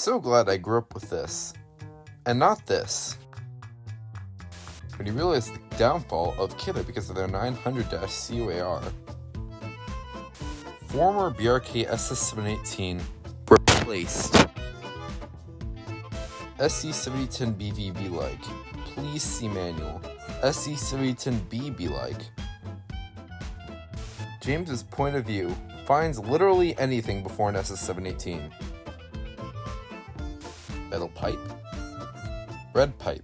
so glad I grew up with this. And not this. When you realize the downfall of Kidda because of their 900-CUAR. Former BRK SS718 replaced. SC710BV be like. Please see manual. SC710B be like. James's point of view finds literally anything before an SS718. Metal pipe. Red pipe.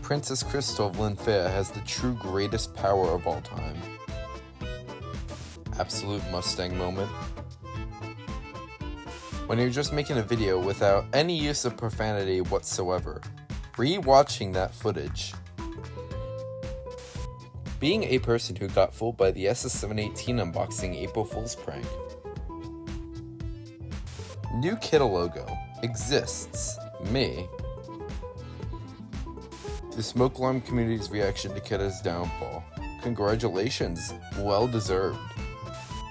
Princess Crystal of Linfea has the true greatest power of all time. Absolute Mustang moment. When you're just making a video without any use of profanity whatsoever, re-watching that footage. Being a person who got fooled by the SS718 unboxing April Fool's prank. New Kidda logo exists. Me. The smoke alarm community's reaction to Kidda's downfall. Congratulations, well deserved.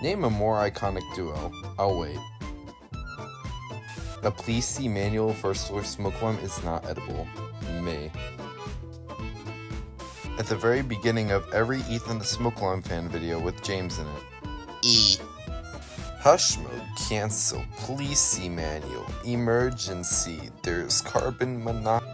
Name a more iconic duo. I'll wait. A please see manual for solar smoke alarm is not edible. Me. At the very beginning of every Ethan the Smoke Alarm fan video with James in it. Hush mode, cancel, please see manual, emergency, there's carbon monoxide.